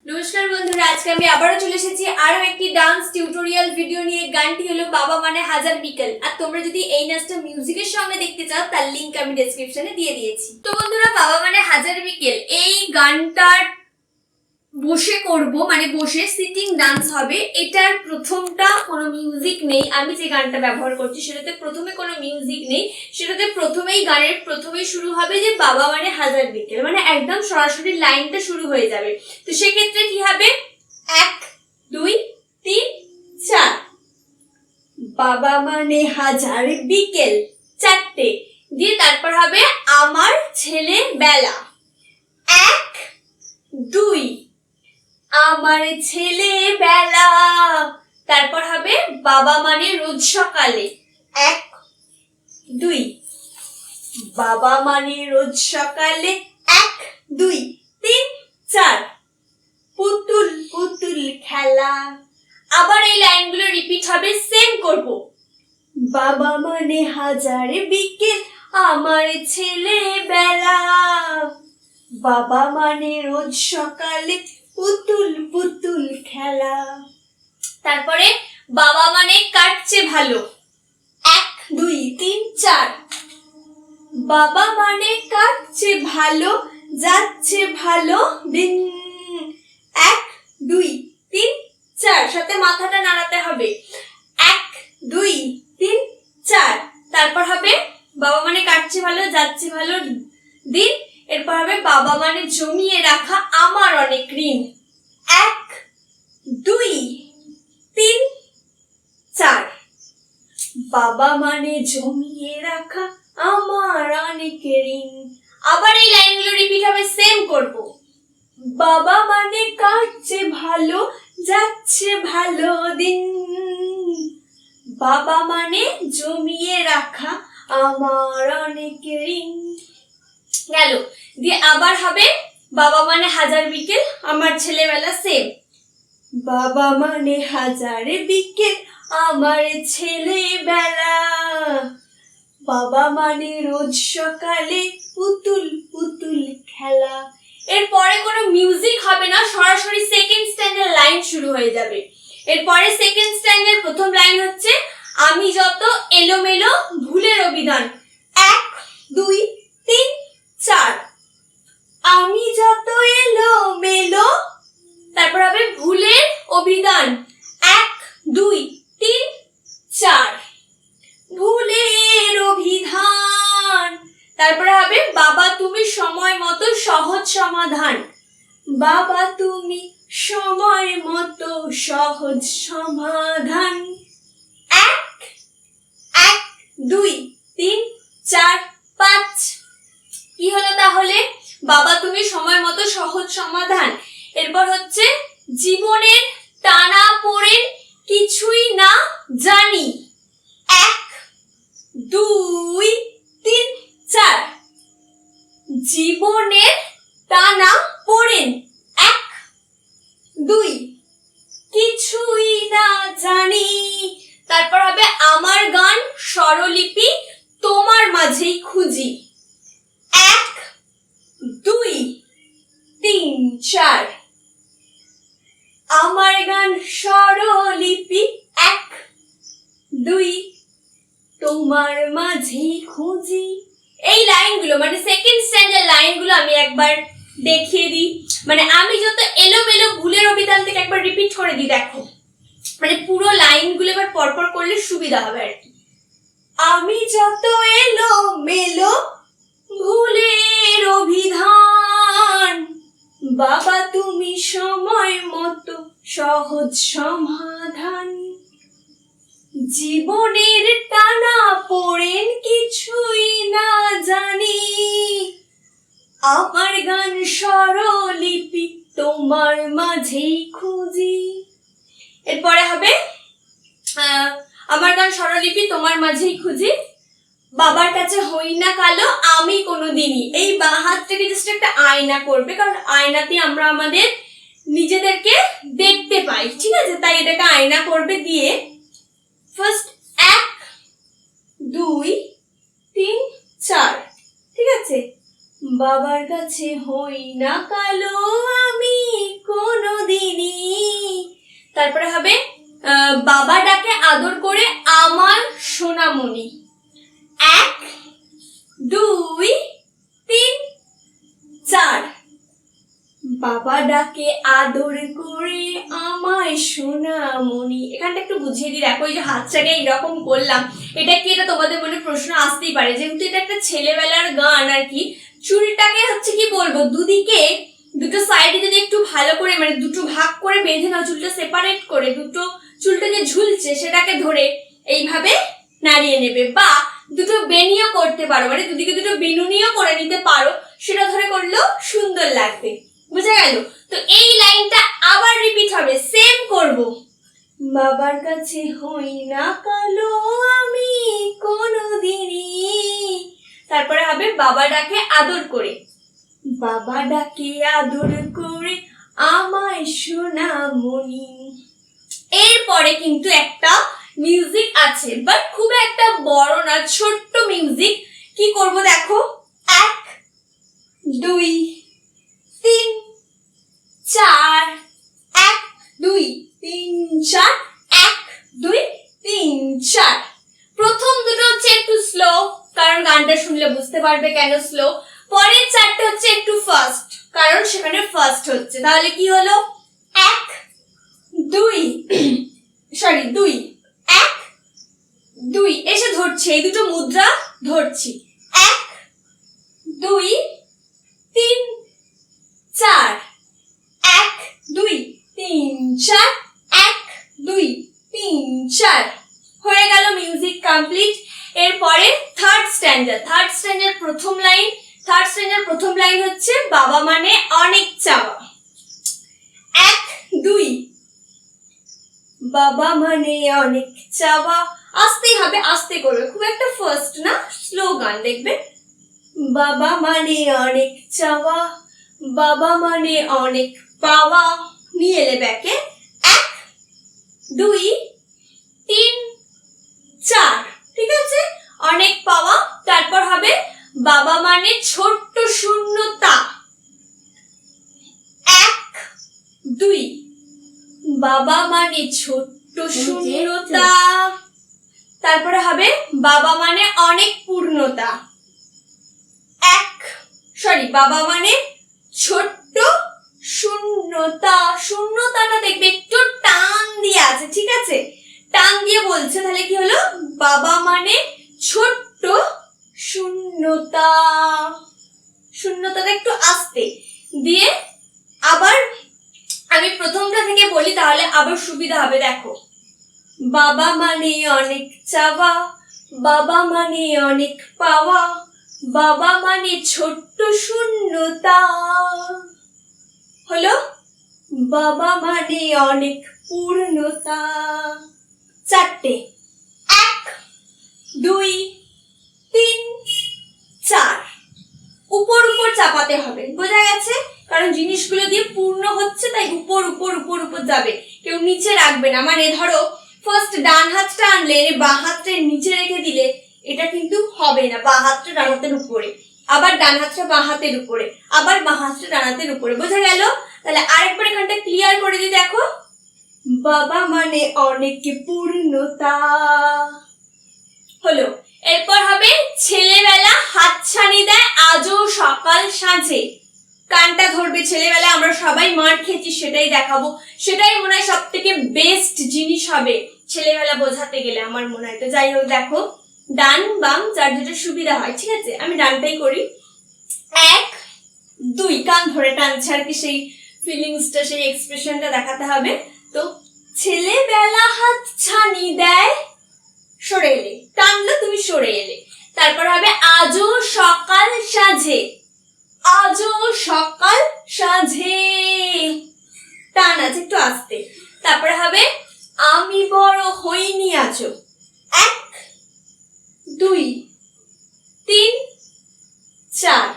নমস্কার বন্ধুরা, আজকে আমি আবারও চলে এসেছি আরো একটি ডান্স টিউটোরিয়াল ভিডিও নিয়ে। গানটি হলো বাবা মানে হাজার বিকেল। আর তোমরা যদি এই নাচটা মিউজিকের সঙ্গে দেখতে চাও তার লিংক আমি ডেসক্রিপশনে দিয়ে দিয়েছি। তো বন্ধুরা, বাবা মানে হাজার বিকেল এই গানটার বসে করব, মানে বসে সিটিং ডান্স হবে। এটার প্রথমটা কোনো মিউজিক নেই। আমি যে গানটা ব্যবহার করছি সেটাতে প্রথমে কোনো মিউজিক নেই। সেটাতে প্রথমেই গানের প্রথমেই শুরু হবে যে বাবা মানে হাজার বিকেল, মানে একদম সরাসরি লাইনটা শুরু হয়ে যাবে। তো সেক্ষেত্রে কি হবে, 1 2 3 4, বাবা মানে হাজার বিকেল, 4টে দিয়ে তারপর হবে আমার ছেলেবেলা, 1 2, আমার ছেলেবেলা। তারপর হবে বাবা মানে রোজ সকালে, 1 2, বাবা মানে রোজ সকালে, 1 2 3 4, পুতুল পুতুল খেলা। আবার এই লাইনগুলো রিপিট হবে, সেম করব। বাবা মানে হাজার বিকেল, আমার ছেলেবেলা, বাবা মানে রোজ সকালে, পুতুল পুতুল খেলা। তারপরে বাবা মানে কাটছে ভালো, 1 2 3 4, বাবা মানে কাটছে ভালো, যাচ্ছে ভালো দিন, 1 2 3 4, সাথে মাথাটা নাড়াতে হবে, 1 2 3 4। তারপর হবে বাবা মানে কাটছে ভালো, যাচ্ছে ভালো দিন। এরপর হবে বাবা মানে জমিয়ে রাখা আমার অনেক ঋণ, 1 2 3 4, বাবা মানে জমিয়ে রাখা আমার অনেক ঋণ। আবার এই লাইনগুলো রিপিট হবে, সেম করব। বাবা মানে কাটছে ভালো, যাচ্ছে ভালো দিন, বাবা মানে জমিয়ে রাখা আমার অনেক ঋণ। গেল। দিয়ে আবার হবে বাবা মানে হাজার বিকেল, আমার ছেলেবেলা, সেম। বাবা মানে হাজার বিকেল, আমার ছেলেবেলা, বাবা মানে রোজ সকালে, পুতুল পুতুল খেলা। এরপরে কোনো মিউজিক হবে না, সরাসরি সেকেন্ড স্ট্যান্ডের লাইন শুরু হয়ে যাবে। এরপরে সেকেন্ড স্ট্যান্ডের প্রথম লাইন হচ্ছে, আমি যত এলোমেলো ভুলের অভিধান, 1 2 3 4, আমি যত এলোমেলো। তারপর হবে ভুলের অভিধান, 1 2 3 4, ভুলের অভিধান। তারপরে হবে বাবা তুমি সময় মতো সহজ সমাধান, বাবা তুমি সময় মতো সহজ সমাধান, 1 1 2 3 4 5। কি হলো তাহলে, বাবা তুমি সময় মতো সহজ সমাধান। এরপর হচ্ছে জীবনের টানা পড়ে কিছুই না জানি, 1 2 3 4, জীবনের টানা পড়েন, 1 2, কিছুই না জানি। তারপর হবে আমার গান স্বরলিপি তোমার মাঝেই খুঁজি, 1 2 3 4, আমার গান স্বরলিপি 1 2 তোমার মাঝেই খুঁজি। এই লাইনগুলো মানে সেকেন্ড স্ট্যান্ডার লাইনগুলো আমি একবার দেখিয়ে দিই। মানে আমি যত এলোমেলো ভুলের অভিধান থেকে একবার রিপিট করে দিই, দেখো মানে পুরো লাইনগুলো এবার পরপর করলে সুবিধা হবে আর কি। আমি যত এলোমেলো ভুলের অভিধান, বাবা তুমি সময় মতো সহজ সমাধান, জীবনের টানা পড়েন কিছুই না জানি, আমার গান স্বরলিপি তোমার মাঝেই খুঁজি। এরপরে হবে আমার গান স্বরলিপি তোমার মাঝেই খুঁজি, বাবার কাছে হই না কালো আমি কোনোদিনই। এই বাঁ হাতটাকে জাস্ট একটা আয়না করবে, কারণ আয়নাতে আমরা আমাদের নিজেদেরকে দেখতে পাই, ঠিক আছে? তাই এটাকে আয়না করবে। দিয়ে ফার্স্ট 1 2 3 4, ঠিক আছে? বাবার কাছে হই না কালো আমি কোনো তারপরে হবে বাবা ডাকে আদর করে আমার সোনামণি। 1 2 3 4। বাবা ডাকে আদর করে আমায় সোনামণি। এখানটা একটু বুঝিয়ে দিই, দেখো এই যে হাতটাকে এইরকম করলাম, এটা কি, এটা তোমাদের মনে প্রশ্ন আসতেই পারে, যেহেতু এটা একটা ছেলেবেলার গান আর কি। চুলটাকে হচ্ছে কি বলবো, দুদিকে দুটো সাইডে যদি একটু ভালো করে মানে দুটো ভাগ করে বেঁধে নাও, চুলটা সেপারেট করে দুটো চুলটা যে ঝুলছে সেটাকে ধরে এইভাবে নাড়িয়ে নেবে, বা দুটো বেনিও করতে পারো, মানে দুদিকে দুটো বিনুনিও করে নিতে পারো, সেটা ধরে করলেও সুন্দর লাগবে। বুঝা গেল? তো এই লাইনটা আবার রিপিট হবে, সেম করব। বাবার কাছে হই না কালো আমি কোনোদিনই। তারপরে হবে বাবা ডাকে আদর করে, বাবা ডাকে আদর করে আমায় সোনামণি। এরপরে কিন্তু একটা মিউজিক আছে, বাট খুব একটা বড় না, ছোট্ট মিউজিক। কি করব দেখো, 1 2 3 4, 1 2 3 4, 1 2 3 4। প্রথম দুটো হচ্ছে একটু স্লো, কারণ গানটা শুনলে বুঝতে পারবে কেন স্লো। পরের চারটে হচ্ছে একটু ফাস্ট, কারণ সেখানে ফাস্ট হচ্ছে। তাহলে কি হলো, 1 2 2 1 2 এসে ধরছে, এই দুটো মুদ্রা ধরছি, 1 2 3 4, 1 2 3 4, 1 2 3 4। হয়ে গেল, মিউজিক কমপ্লিট। এরপরে থার্ড স্ট্যান্ডার প্রথম লাইন হচ্ছে বাবা মানে অনেক চাওয়া। 1 2 বাবা মানে অনেক চাওয়া। আস্তেই হবে, আস্তে করবে, খুব একটা ফাস্ট না, স্লো গান দেখবে। বাবা মানে অনেক চাওয়া, বাবা মানে অনেক পাওয়া, নিয়ে এলে ব্যাকে। 1 2 3 4, ঠিক আছে, অনেক পাওয়া। তারপর হবে বাবা মানে ছোট্ট শূন্যতা। 1 2 বাবা মানে ছোট্ট শূন্যতা। তারপরে হবে বাবা মানে অনেক পূর্ণতা। বাবা মানে ছোট্ট শূন্যতা। শূন্যতাটা দেখবে একটু টান দিয়ে আছে, ঠিক আছে, টান দিয়ে বলছে, তাহলে কি হলো, বাবা মানে ছোট্ট শূন্যতা। শূন্যতাটা একটু আস্তে দিয়ে, আবার আমি প্রথমটা থেকে বলি তাহলে আবার সুবিধা হবে। দেখো, বাবা মানে অনেক চাওয়া, বাবা মানে অনেক পাওয়া, বাবা মানে ছোট্ট শূন্যতা। হলো, বাবা মানে অনেক পূর্ণতা। 4টে, 1 2 3 4, উপর উপর চাপাতে হবে, বোঝা গেছে? কারণ জিনিসগুলো দিয়ে পূর্ণ হচ্ছে, তাই উপর উপর উপর উপর যাবে, কেউ নিচে রাখবে না। মানে ধরো ফার্স্ট ডান হাতটা আনলে বাঁ হাতটা নিচে রেখে দিলে এটা কিন্তু হবে না। বাঁ হাতটা ডান হাতের উপরে, আবার ডান হাতটা বাঁ হাতের উপরে, আবার বাঁ হাতটা ডান হাতের উপরে, বোঝা গেল? তাহলে আরেকবার এখানটা ক্লিয়ার করে দিই। দেখো, বাবা মানে অনেক পূর্ণতা। হলো, এরপর হবে ছেলেবেলা হাতছানি দেয় আজও সকাল সাঁঝে। কানটা ধরবে, ছেলেবেলা আমরা সবাই মার খেয়েছি সেটাই দেখাবো, সেটাই মনে হয় সব থেকে বেস্ট জিনিস হবে ছেলেবেলা বোঝাতে গেলে আমার মনে হয়। তো যাই হোক, দেখো ডান বাম যার যেটা সুবিধা হয়, ঠিক আছে, আমি ডানটাই করি। 1 2, কান ধরে টানছে আর কি, সেই ফিলিংসটা, সেই এক্সপ্রেশনটা দেখাতে হবে। তো ছেলেবেলা হাতছানি দেয়, সরে এলে, টানলো তুমি সরে এলে। তারপর হবে আজও সকাল সাঁঝে, আজও সকাল সাঁঝে, টান আছে একটু আস্তে। তারপরে হবে আমি বড় হইনি আজও। 1 2 3 4,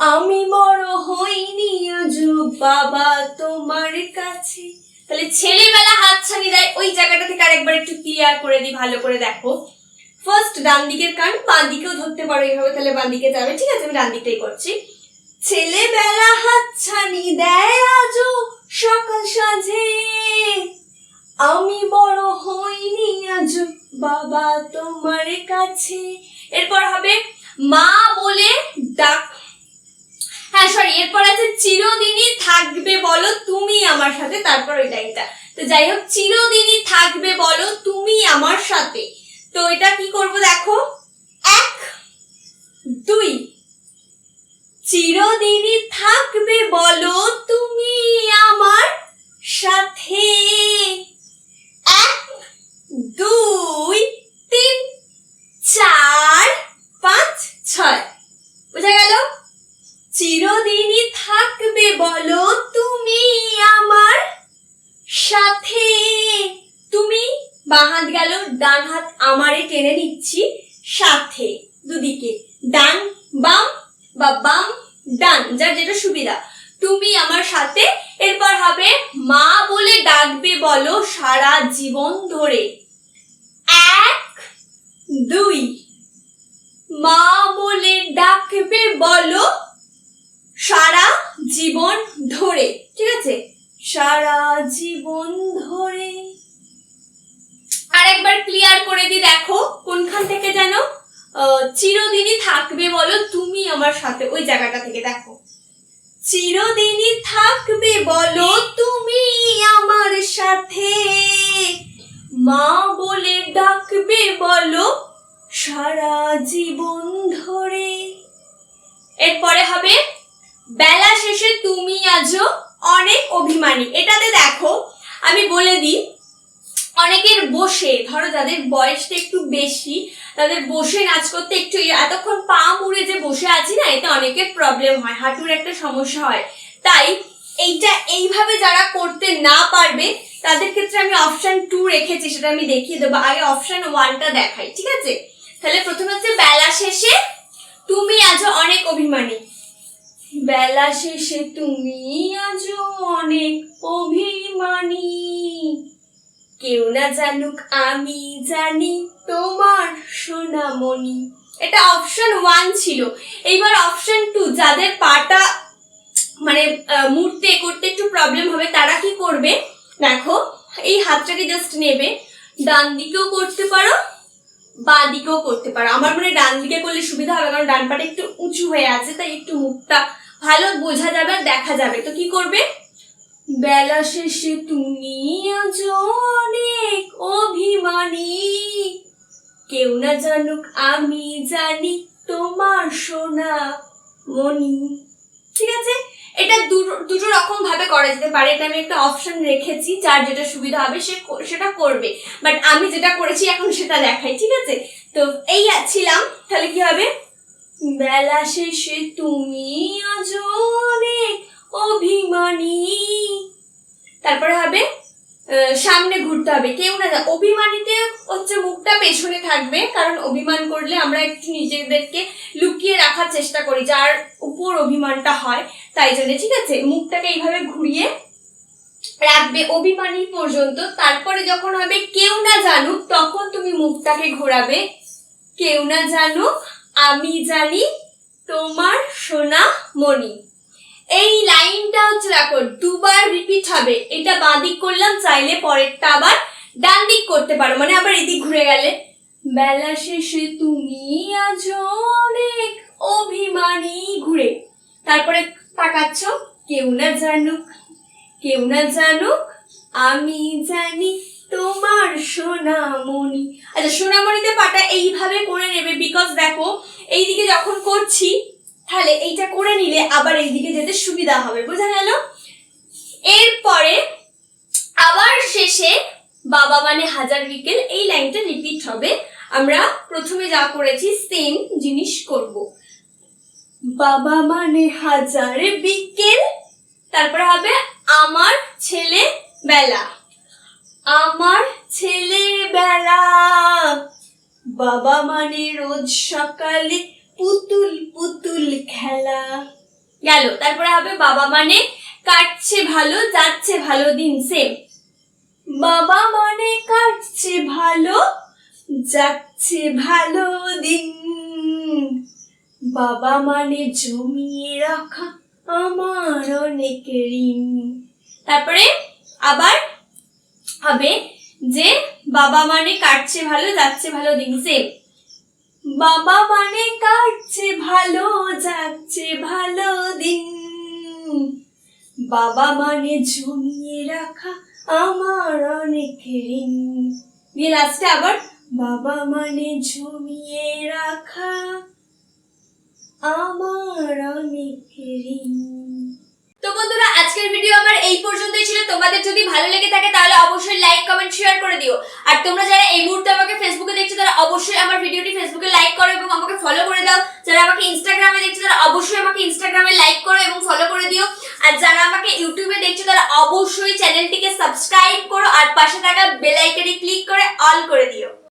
আমি বড় হইনি আজও বাবা তোমার কাছে। তাহলে ছেলেবেলা হাতছানি দেয়, ওই জায়গাটা থেকে আরেকবার একটু ক্লিয়ার করে দিই, ভালো করে দেখো। ফার্স্ট ডান দিকের কান, বাঁ দিকেও ধরতে পারো এইভাবে, তাহলে বাঁ দিকে যাবে, ঠিক আছে, আমি ডান দিকটাই করছি। ছেলেবেলা হাতছানি দেয় আজও সকাল সাঁঝে, আমার কাছে। এরপর হবে মা বলে ডাক, হ্যাঁ সরি, এরপর আছে চিরদিনই থাকবে বলো তুমি আমার সাথে, তারপর ওই লাইনটা। তো যাই হোক, চিরদিনই থাকবে বলো তুমি আমার সাথে। তো এটা কি করব দেখো, 1 2, চিরদিনই থাকবে বলো তুমি আমার সাথে, 1 2 3 4 5 6। বুঝা গেল? চিরদিনই থাকবে বলো তুমি আমার সাথে। তুমি, বাঁ হাত গেল, ডান হাত আমারে টেনে নিচ্ছি সাথে, দুদিকে, ডান বাম বা বাম ডান, যার যেটা সুবিধা। তুমি আমার সাথে। এরপর হবে মা বলে ডাকবে বলো সারা জীবন ধরে, 1 2, মা বলে ডাকবে বলো সারা জীবন ধরে। ঠিক আছে, সারা জীবন ধরে। আর একবার ক্লিয়ার করে দি, দেখো কোনখান থেকে যেন, চিরদিনই থাকবে বলো তুমি আমার সাথে, ওই জায়গাটা থেকে দেখো, চিরদিনই থাকবে বলো তুমি আমার সাথে, মা বলে ডাকবে বলো সারা জীবন ধরে। এরপরে হবে বেলা শেষে তুমি আজও অনেক অভিমানী। এটাতে দেখো আমি বলে দিই, অনেকের বসে, ধরো যাদের বয়সটা একটু বেশি, তাদের বসে নাচ করতে একটু, এতক্ষণ পা মুড়ে যে বসে আছি না, এতে অনেকের প্রবলেম হয়, হাঁটুর একটা সমস্যা হয়। তাই এইটা এইভাবে যারা করতে না পারবে তাদের ক্ষেত্রে আমি অপশন 2 রেখেছি, সেটা আমি দেখিয়ে দেবো। আগে অপশন 1টা দেখাই, ঠিক আছে? তাহলে প্রথমে হচ্ছে বেলা শেষে তুমি আজও অনেক অভিমানী, বেলা শেষে তুমি আজও অনেক অভিমানী, কেউ না জানুক আমি জানি তোমার সোনামণি। এটা অপশন 1 ছিল। এইবার অপশন 2, যাদের পাটা মানে মুড়তে করতে একটু প্রবলেম হবে, তারা কি করবে দেখো, এই হাতটাকে জাস্ট নেবে, ডান দিকেও করতে পারো বাঁ দিকেও করতে পারো। আমার মনে হয় ডান দিকে করলে সুবিধা হবে, কারণ ডান পাটা একটু উঁচু হয়ে আছে, তাই একটু মুখটা ভালো বোঝা যাবে আর দেখা যাবে। তো কি করবে, বেলা শেষে তুমি আজ অনেক অভিমানী, কেউ না জানুক আমি জানি তোমার সোনা মনি। ঠিক আছে, এটা দুটো রকম ভাবে করা যেতে পারে। এটা আমি একটা অপশন রেখেছি, যার যেটা সুবিধা হবে সেটা করবে, বাট আমি যেটা করেছি এখন সেটা দেখাই। ঠিক আছে, তো এই ছিলাম। তাহলে কি হবে, বেলা শেষে তুমি আজ অনেক অভিমানী, তারপরে হবে সামনে ঘুরতে হবে, কেউ না, অভিমানীতে হচ্ছে মুখটা পেছনে থাকবে, কারণ অভিমান করলে আমরা একটু নিজেদেরকে লুকিয়ে রাখার চেষ্টা করি, যার উপর অভিমানটা হয়, তাই জন্য। ঠিক আছে, মুখটাকে এইভাবে ঘুরিয়ে রাখবে অভিমানী পর্যন্ত। তারপরে যখন হবে কেউ না জানুক, তখন তুমি মুখটাকে ঘোরাবে, কেউ না জানুক আমি জানি তোমার সোনা মনি। এই লাইনটা হচ্ছে দেখো 2 বার রিপিট হবে। এটা বাঁ দিক করলাম, চাইলে পরেরটা আবার ডান দিক করতে পারো, মানে আবার এদিক ঘুরে গেলে, বেলা শেষে তুমি আজ অনেক অভিমানী, ঘুরে তারপরে তাকাচ্ছ, কেউ না জানুক, কেউ না জানুক আমি জানি তোমার সোনামণি। আচ্ছা, সোনামণিতে পাটা এইভাবে করে নেবে, বিকজ দেখো এইদিকে যখন করছি তাহলে এইটা করে নিলে আবার এইদিকে যেতে সুবিধা হবে। বোঝা গেল? এরপরে আবার শেষে বাবা মানে হাজার বিকেল, এই লাইনটা রিপিট হবে। আমরা প্রথমে যা করেছি সেম জিনিস করব। বাবা মানে হাজার বিকেল, তারপরে হবে আমার ছেলে বেলা, আমার ছেলে বেলা, বাবা মানে রোজ সকালে পুতুল পুতুল খেলা, গেল। তারপরে হবে বাবা মানে কাটছে ভালো যাচ্ছে ভালো দিন, সেম, বাবা মানে কাটছে ভালো যাচ্ছে ভালো দিন, বাবা মানে জমিয়ে রাখা আমার অনেক ঋণ। তারপরে আবার হবে যে বাবা মানে কাটছে ভালো যাচ্ছে ভালো দিন, সেম। বাবা মানে কাটছে ভালো যাচ্ছে ভালো দিন, বাবা মানে জমিয়ে রাখা আমার অনেক ঋণ। দিয়ে লাস্টে আবার বাবা মানে জমিয়ে রাখা আমার অনেক ঋণ। তো বন্ধুরা, আজকের ভিডিও আমার এই পর্যন্তই ছিল। তোমাদের যদি ভালো লেগে থাকে তাহলে অবশ্যই লাইক কমেন্ট শেয়ার করে দিও। আর তোমরা যারা এই মুহূর্তে আমাকে ফেসবুকে দেখছো তারা অবশ্যই আমার ভিডিওটি ফেসবুকে লাইক করো এবং আমাকে ফলো করে দাও। যারা আমাকে ইনস্টাগ্রামে দেখছো তারা অবশ্যই আমাকে ইনস্টাগ্রামে লাইক করো এবং ফলো করে দিও। আর যারা আমাকে ইউটিউবে দেখছো তারা অবশ্যই চ্যানেলটিকে সাবস্ক্রাইব করো আর পাশে থাকা বেল আইকনে ক্লিক করে অল করে দিও।